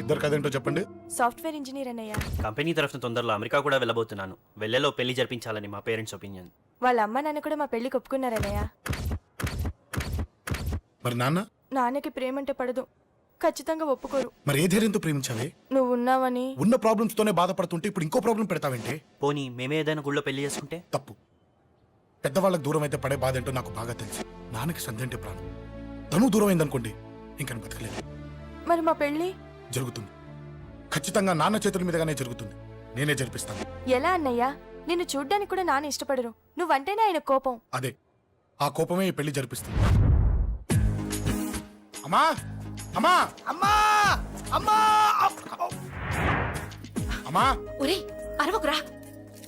ఇద్దరు కదేంటో చెప్పండి. Software engineer అన్నయ్య. కంపెనీ తరఫున తొందరలో అమెరికా కూడా వెళ్ళబోతున్నాను. వెళ్ళేలో పెళ్లి జరిపించాలని మా పేరెంట్స్ ఒపీనియన్. వాళ్ళ అమ్మ నాన్న కూడా మా పెళ్లికి ఒప్పుకున్నారన్నయ్య. మరి నాన్న? నాన్నకి ప్రేమంటే పడదు, ఖచ్చితంగా ఒప్పుకోరు. మరి ఏ ధైర్యంతో ప్రేమించాలి? నువ్వు ఉన్నావని. ఉన్న ప్రాబ్లమ్స్ తోనే బాధపడుతుంటే ఇప్పుడు ఇంకో ప్రాబ్లం పెడతావేంటి? పోనీ మేమే ఏదైనా గుళ్ళో పెళ్లి చేసుకుంటే? తప్పు. పెద్దవాళ్ళకి దూరం అయితే పడే బాధ ఏంటో నాకు బాగా తెలుసు. నాన్నకి సంధ్య అంటే ప్రాణం. తను దూరం అయిందనుకోండి ఇంకా బతకలేదు. మరి మా పెళ్లి జరుగుతుంది. ఖచ్చితంగా నాన్న చేతుల మీదగానే జరుగుతుంది. నేనే జరిపిస్తాను. ఎలా అన్నయ్య? నిన్ను చూడ్డానికి కూడా నాన్న ఇష్టపడరు, నువ్వంటేనే ఆయన కోపం. అదే ఆ కోపమే ఈ పెళ్లి జరిపిస్తుంది. అమ్మా అమ్మా అమ్మా అమ్మా అమ్మా ఒరేయ్ అరవకురా.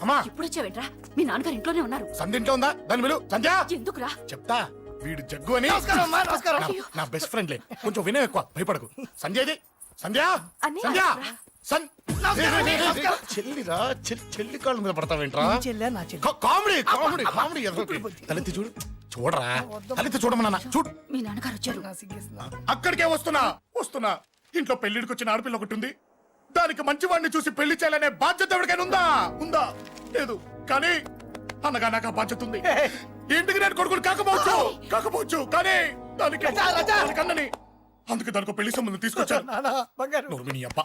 అమ్మా ఇప్పుడు వచ్చావేంట్రా? మీ నాన్నగారు ఇంట్లోనే ఉన్నారు. సంధ్య ఇంట్లో ఉందా? దాని విలు. సంధ్య ఎందుకురా? చెప్తా. వీడు జగ్గు అని నమస్కారం అమ్మా, నమస్కారం. నా బెస్ట్ ఫ్రెండ్లే. కొంచెం వినయం ఎక్కువ, భయపడకు. సంధ్యది. సంధ్య అన్నయ్య. సంధ్య నమస్కారం, నమస్కారం. చెల్లిరా చెల్లి కాళ్ళ మీద పడతావేంట్రా? చెల్లె నా చెల్లి. Comedy comedy comedy. తలెత్తి చూడు. చూడరా, తలెత్తి చూడమన్నా. చూడు. మీ నాన్నగారు వచ్చారు. నా సిగ్గేస్తున్నా. అక్కడికే వస్తున్నా. ఇంట్లో పెళ్లిడికి వచ్చిన ఆడపిల్ల ఒకటి ఉంది. దానికి మంచివాడిని చూసి పెళ్లి చేయాలనే బాధ్యత ఎవరికైనా ఉందా? లేదు. కానీ అన్నగా నాకు ఆ బాధ్యత ఉంది. ఇంటికి నేను కొడుకుని కాకపోవచ్చు కానీ దానికి అన్నని. అందుకే దానికి పెళ్లి సంబంధం తీసుకొచ్చాను. నానా, బంగారు. నోర్మిని అబ్బా.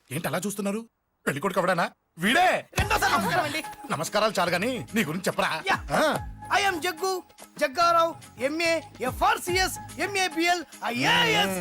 ఏంటి అలా చూస్తున్నారు? పెళ్లి కొడుకు ఎవడానా? వీడే. రెండోసారి నమస్కారం అండి. నమస్కారాలు చాలు గాని నీ గురించి చెప్పరా. యా. ఆ, I am Jaggu Jaggarao, MA FRCS MABL IAS.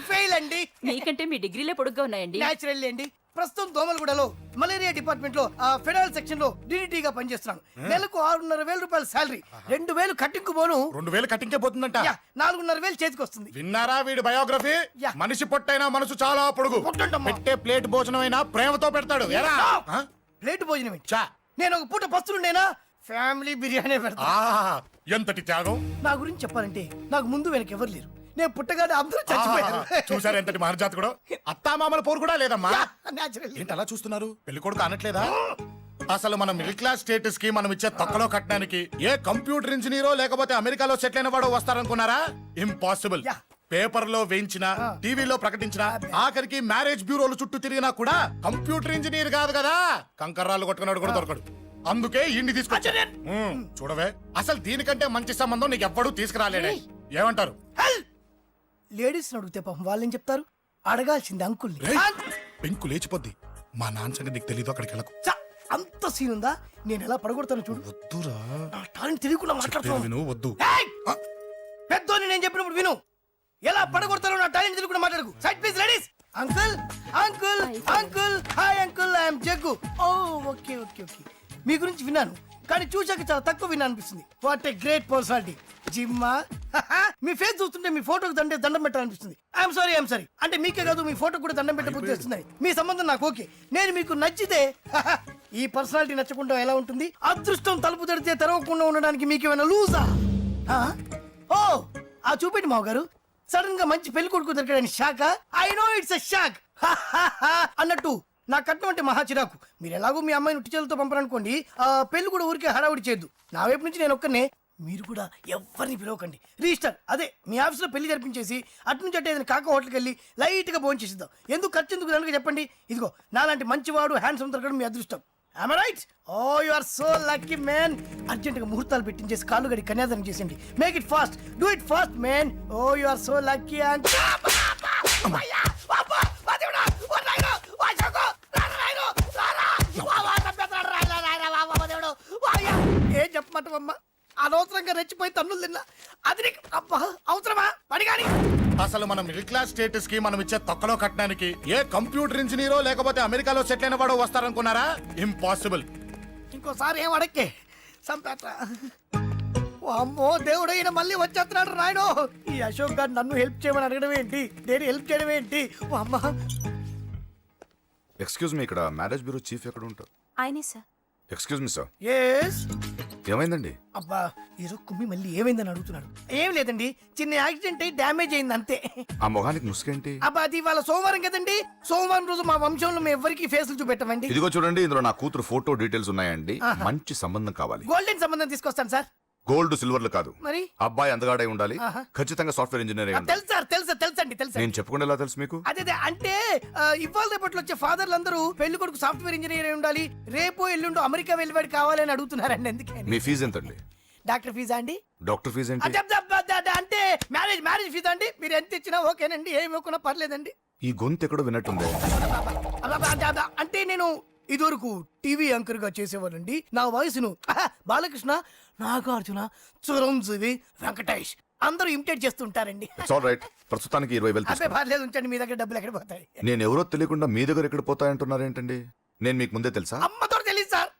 Fail అండి. మీకంటే మీ డిగ్రీలే పొడుగ్గా ఉన్నాయండి. న్యాచురల్ అండి. ప్రస్తుతం దోమలగూడలో మలేరియా డిపార్ట్మెంట్ లో ఫెడరల్ సెక్షన్ లో DDT గా పనిచేస్తున్నాను. నెలకు 6,500 రూపాయల శాలరీ, 2,000 కట్టింకు పోను. 2,000 కట్టింకే పోతుందంట. 4,500 చేతికి వస్తుంది. విన్నారా వీడి బయోగ్రఫీ? యా. మనిషి పొట్టైనా మనసు చాలా పొడుగు. పొట్టంటమ్మా. పెట్టే ప్లేట్ భోజనం అయినా ప్రేమతో పెడతాడు. ఏరా? ఆ? ప్లేట్ భోజనం ఏంటి? చా. నేను ఒక పూట పస్తులుండేనా ఫ్యామిలీ బిర్యానీ పెడతా. ఆ, ఎంతటి త్యాగం. నా గురించి చెప్పాలంటే నాకు ముందు వెనక ఎవరు లేరు. నేను పుట్టగానే అందరూ చచ్చిపోయారు. చూసారు ఎంతటి మహర్జాతకుడు. అత్తామామల పోరు కూడా లేదమ్మా. న్యాచురల్. ఏంటి అలా చూస్తున్నారు? పెళ్లి కొడుకు అనట్లేదా? అసలు మన మిడిల్ క్లాస్ స్టేటస్ కి మనం ఇచ్చే తక్కువలో కట్టడానికి ఏ కంప్యూటర్ ఇంజనీరో లేకపోతే అమెరికాలో సెటిల్ అయిన వాడు వస్తారనుకున్నారా? ఇంపాసిబుల్. యా. పేపర్ లో వేయించిన, టీవీలో ప్రకటించిన, ఆఖరికి మ్యారేజ్ బ్యూరోలు చుట్టూ తిరిగినా కూడా కంప్యూటర్ ఇంజనీర్ కాదు కదా, కంకర్రాలు కొట్టుకున్నాడు కూడా దొరకడు. అందుకే ఇండి తీసుకొచ్చా. చూడవే, అసలు దీనికంటే మంచి సంబంధం నీకు ఎవ్వడూ తీసుకురాలేడే. ఏమంటారు? లేడీస్ అడిగితే పాపం వాళ్ళేం చెప్తారు? అడగాల్సింది అంకుల్ని. రేయ్, పెంకు లేచిపోద్ది. మా నాన్న సంగతి నీకు తెలీదు. అక్కడికి వెళ్ళకు. ఛ, అంత సీన్ ఉందా? నేను ఎలా పడగొడతాను చూడు. వద్దురా. నా టాలెంట్ తెలియకుండా చెప్పేది మాట్లాడుతున్నాను. విను. వద్దు. పెద్దోని నేను చెప్పినప్పుడు విను. ఎలా పడగొడతారో నా టాలెంట్ తెలియకుండా మాట్లాడకు. Side please ladies. Uncle uncle uncle hi uncle, I'm Jaggu. Oh okay okay okay. మీ గురించి విన్నాను కానీ చూశాక చాలా తక్కువ విన్నా అనిపిస్తుంది. What a great personality. జిమ్మా, మీ ఫేస్ చూస్తుంటే మీ ఫోటోకి దండం పెట్టాలనిపిస్తుంది. I'm sorry. అంటే మీకే కాదు, మీ ఫోటో కూడా దండం పెట్టబుద్ధి వస్తున్నాయి. మీ సంబంధం నాకు ఓకే. నేను మీకు నచ్చితే ఈ పర్సనాలిటీ నచ్చకుండా ఎలా ఉంటుంది? అదృష్టం తలుపు తడితే తెరవకుండా ఉండడానికి మీకేమైనా లూజా? ఓ ఆ చూపెట్టి మావ గారు. సడన్ గా మంచి పెళ్లి కొడుకు దొరికాడని shock. I know it's a shock అన్నట్టు నా కట్నం అంటే మహా చిరాకు. మీరు ఎలాగో మీ అమ్మాయిని ఉట్టి చేతులతో పంపరనుకోండి, ఆ పెళ్లి కూడా ఊరికే హడావుడి చేయొద్దు. నా వైపు నుంచి నేను ఒక్కనే, మీరు కూడా ఎవరిని పిలవకండి. రిజిస్టర్ అదే మీ ఆఫీస్లో పెళ్లి జరిపించేసి అటు నుంచి అంటే ఏదైనా కాక హోటల్కి వెళ్ళి లైట్ గా భోజనం చేసిద్దాం. ఎందుకు ఖర్చు ఎందుకు దానికి చెప్పండి. ఇదిగో నాలాంటి మంచివాడు హ్యాండ్సమ్ దొరకడం మీ అదృష్టం. Am I right? Oh, you are so lucky, man. Urgent గా ముహూర్తాలు పెట్టించేసి కాళ్ళు గడి కన్యాదానం చేసేయండి. Make it fast. Do it fast, man. Oh, you are so lucky. ఏం చెప్పమంటావమ్మా? అనవసరంగా రెచ్చిపోయి తన్నులు తిన్నా. అది నీకు అబ్బా అవసరమా? పడిగాని. అసలు మన మిడిల్ క్లాస్ స్టేటస్ కి మనం ఇచ్చే తక్కువలో కట్టడానికి ఏ కంప్యూటర్ ఇంజనీరో లేకపోతే అమెరికాలో సెటిల్ అయిన వాడు వస్తారనుకున్నారా? ఇంపాసిబుల్. ఇంకోసారి ఏం అడక్కే సంపేట. అమ్మో దేవుడు, ఈయన మళ్ళీ వచ్చేస్తున్నాడు రాయడు. ఈ అశోక్ గారు నన్ను హెల్ప్ చేయమని అడగడం ఏంటి? నేను హెల్ప్ చేయడం ఏంటి? అమ్మ. ఎక్స్క్యూజ్ మీ, ఇక్కడ మ్యారేజ్ బ్యూరో చీఫ్ ఎక్కడ ఉంటారు? ఆయనే sir. Excuse me sir, yes. ఏమైందండి? అబ్బా ఈరోజు కుమ్మి మళ్ళీ ఏమైందని అడుగుతున్నాడు. ఏం లేదండి, చిన్న యాక్సిడెంట్ అయ్యి డ్యామేజ్ అయింది అంతే. ఆ మొహానికి ముసుకేంటి? అబ్బా అది ఇవాళ సోమవారం కదండి. సోమవారం రోజు మా వంశంలో మేము ఎవరికి ఫేసులు చూపెట్టమండి. ఇదిగో చూడండి, ఇందులో నా కూతురు ఫోటో డీటెయిల్స్ ఉన్నాయండి. మంచి సంబంధం కావాలి. గోల్డెన్ సంబంధం తీసుకొస్తాను సార్. గోల్డ్ సిల్వర్లు కాదు. మరి అబ్బాయి అందగాడై ఉండాలి, ఆహా. ఖచ్చితంగా సాఫ్ట్వేర్ ఇంజనీర్ అయి ఉండాలి. తెలుసు సార్, తెలుసండి తెలుసండి. నేను చెప్పకుండా ఎలా తెలుసు మీకు? అదే అంటే ఇవాళ రేపట్లో వచ్చే ఫాదర్లు అందరూ పెళ్లి కొడుకు సాఫ్ట్వేర్ ఇంజనీర్ అయి ఉండాలి, రేపు ఎల్లుండు అమెరికా వెళ్ళివాడు కావాలని అడుగుతున్నారండి. అందుకని మీ ఫీజు ఎంతండి? డాక్టర్ ఫీజా అండి? డాక్టర్ ఫీజు ఏంటి? అంటే మ్యారేజ్ ఫీజా అండి? మీరు ఎంత ఇచ్చినా ఓకేనండి, ఏమి ఇవ్వకున్నా పర్లేదండి. ఈ గొంతు ఎక్కడో విన్నట్టుంది. అంటే నేను ఇదివరకు టీవీ యాంకర్ గా చేసేవాళ్ళండి. నా వయసును బాలకృష్ణ, నాగార్జున, చిరంజీవి, వెంకటేష్ అందరూ ఇమిటేట్ చేస్తుంటారండి. It's all right. ప్రస్తుతానికి 20,000 అబ్బే తీసుకోండి. పర్లేదు, ఉంచండి. మీ దగ్గర డబ్బులు ఎక్కడ పోతాయి? నేను ఎవరో తెలియకుండా మీ దగ్గర ఎక్కడ పోతాయంటున్నారు ఏంటండి? నేను మీకు ముందే తెలుసా? అమ్మతో తెలియదు సార్.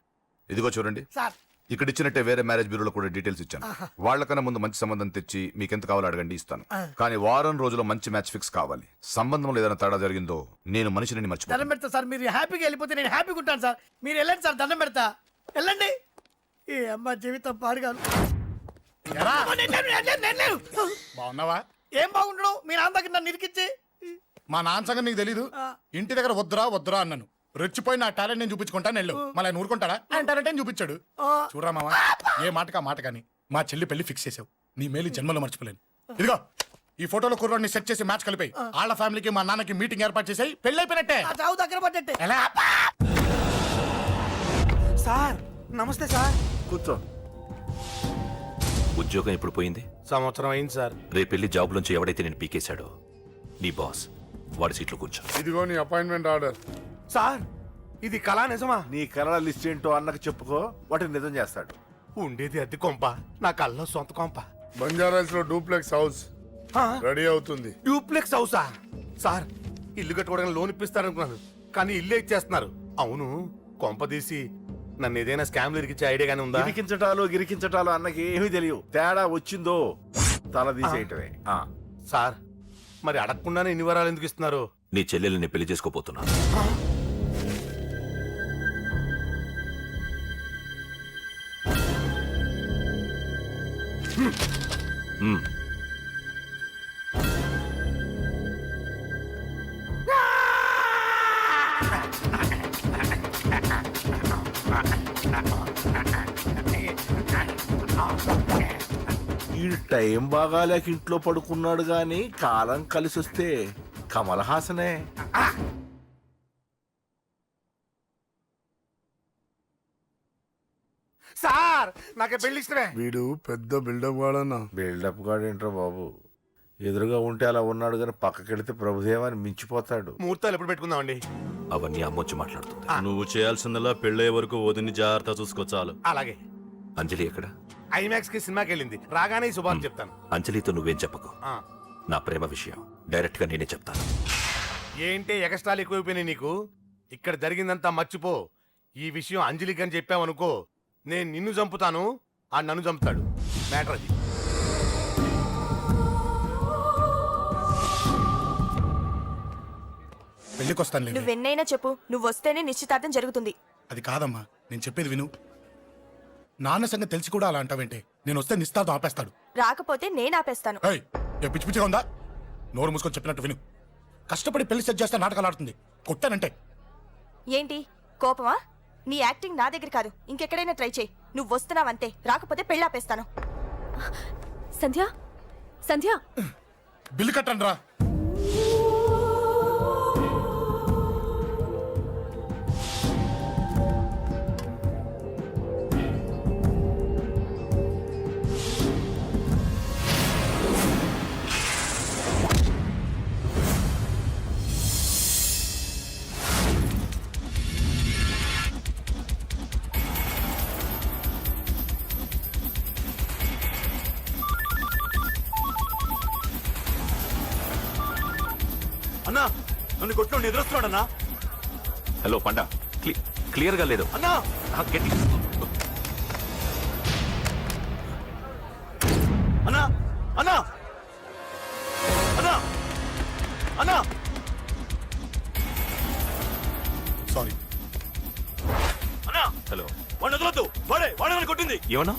ఇదిగో చూడండి, సార్ ఇక్కడ ఇచ్చినట్టే వేరే మ్యారేజ్ బ్యూరోలో కూడా డీటెయిల్స్ ఇచ్చాను. వాళ్ళకన్నా ముందు మంచి సంబంధం తెచ్చి మీకు ఎంత కావాలో అడగండి, ఇస్తాను. కానీ వారం రోజుల్లో మంచి మ్యాచ్ ఫిక్స్ కావాలి. సంబంధంలో ఏదైనా తేడా జరిగిందో నేను మనిషిని దండం మర్చిపోతాను. పెడతా సార్. మీరు హ్యాపీగా వెళ్ళిపోతే నేను హ్యాపీగా ఉంటాను సార్. మీరు వెళ్ళండి సార్, దండం పెడతా. వెళ్ళండి. ఏ అమ్మ జీవితం పాడుగాను. ఎరా నేను లేను. బాగున్నావా? ఏం బాగుండడం, మీ నాన్న దగ్గర నన్ను ఇరికిచ్చి. మా నాన్న సంగతి నీకు తెలీదు. ఇంటి దగ్గర వద్దురా అన్నాను. రెచ్చిపోయి నా టాలెంట్ నేను చూపించుకుంటాను వెళ్ళు. మళ్ళీ ఆయన ఊరుకుంటాడా? ఆయన టాలెంట్ చూపించాడు. చూడరా మావా, ఏ మాటకా మాట కానీ మా చెల్లి పెళ్లి ఫిక్స్ చేసావు. నీ మేలు జన్మలో మర్చిపోలేను. ఇదిగో ఈ ఫోటోలో కుర్రాడిని సెట్ చేసి మ్యాచ్ కలిపాయి. వాళ్ళ ఫ్యామిలీకి మా నాన్నకి మీటింగ్ ఏర్పాటు చేసాయి. పెళ్లి అయిపోయినట్టే. ఆ చావు దగ్గర పడ్డట్టే. ఎలా? సార్ నమస్తే సార్. కూర్చో. ఉద్యోగం ఎప్పుడు పోయింది? సంవత్సరం అయింది సార్. రేపెళ్ళి జాబ్ నుంచి ఎవడైతే నేను పీకేశాడో నీ బాస్ వాడి సీట్లో కూర్చో. ఇదిగో నీ అపాయింట్మెంట్ ఆర్డర్. సార్ ఇది కళా నిజమా? నీ కలల లిస్ట్ ఏంటో అన్నకు చెప్పుకో, వాటిని నిజం చేస్తాడు. ఉండేది అద్దె కొంప, నా కళ్ళలో సొంత కొంప. బంజారాస్ లో డూప్లెక్స్ హౌస్ రెడీ అవుతుంది. డూప్లెక్స్ హౌసా? సార్ ఇల్లు కట్టుకోవడానికి లోన్ ఇప్పిస్తారనుకున్నాను, కానీ ఇల్లే ఇచ్చేస్తున్నారు. అవును, కొంప తీసి నన్ను ఏదైనా స్కామ్లు ఇరికిచ్చే ఐడియా గానీ ఉందా? గిరికించటాలు అన్నకి ఏమీ తెలియవు. తేడా వచ్చిందో తల తీసేయటమే. సార్ మరి అడగకుండానే ఇన్ని వరాలు ఎందుకు ఇస్తున్నారు? నీ చెల్లెల్ని పెళ్లి చేసుకోపోతున్నా. ఈ టైం బాగాలేక ఇంట్లో పడుకున్నాడు గాని కాలం కలిసి వస్తే కమల్ హాసనే. సార్ నాకే పెళ్లి ఇష్టమే. వీడు పెద్ద బిల్డప్ వాడన్నా. బిల్డప్ గాడేంట్రా బాబు, ఎదురుగా ఉంటే అలా ఉన్నాడు గాని పక్కకెడితే ప్రభుదేవాన్ని మించిపోతాడు. ముహూర్తాలు ఎప్పుడు పెట్టుకుందామండి? అవన్నీ అమ్మొచ్చి మాట్లాడుతుంది. నువ్వు చేయాల్సిందల్లా పెళ్ళే వరకు వదిని జాగ్రత్త చూసుకో చాలు. అలాగే. అంజలి ఎక్కడ? ఐమాక్స్ కి సినిమాకి వెళ్ళింది, రాగానే ఈ శుభాన్ని చెప్తాను. అంజలితో నువ్వేం చెప్పకు. ఆ. నా ప్రేమ విషయం డైరెక్ట్ గా నేనే చెప్తాను. ఏంటి ఎగస్ట్రాలు ఎక్కువైపోయినాయి నీకు? ఇక్కడ జరిగిందంతా మర్చిపో. ఈ విషయం అంజలికి అని చెప్పావనుకో, నేను నిన్ను చంపుతాను, ఆ నన్ను చంపుతాడు. మ్యాటర్ అది. పెళ్లికి వస్తాను. నువ్వెన్నైనా చెప్పు, నువ్వు వస్తేనే నిశ్చితార్థం జరుగుతుంది. అది కాదమ్మా, నేను చెప్పేది విను. నాన్న సంగతి తెలిసి కూడా అలా అంటావేంటే? నేను వస్తే నిస్తార్థం ఆపేస్తాడు. రాకపోతే నేను ఆపేస్తాను. ఏయ్, ఏ పిచ్చి పిచ్చిగా ఉందా? నోరు మూసుకొని చెప్పినట్టు విను. కష్టపడి పెళ్లి సెట్ చేస్తే నాటకాలు ఆడుతుంది. కొట్టానంటే ఏంటి కోపమా? నీ యాక్టింగ్ నా దగ్గర కాదు, ఇంకెక్కడైనా ట్రై చేయి. నువ్వు వస్తున్నావంతే, రాకపోతే పెళ్ళి ఆపేస్తాను. సంధ్య సంధ్య బిల్లు కట్టండి రా. అన్నా నన్ను కొట్టుకోండి, ఎదురొస్తున్నాడన్నా. హలో పండా, క్లియర్ గా లేదు. అన్నా గట్టి. అన్నా అన్నా అన్నా అన్నా సారీ. అన్నా హలో, వాడిని వదలొద్దు. వాడే నన్ను కొట్టింది. ఏమన్నా?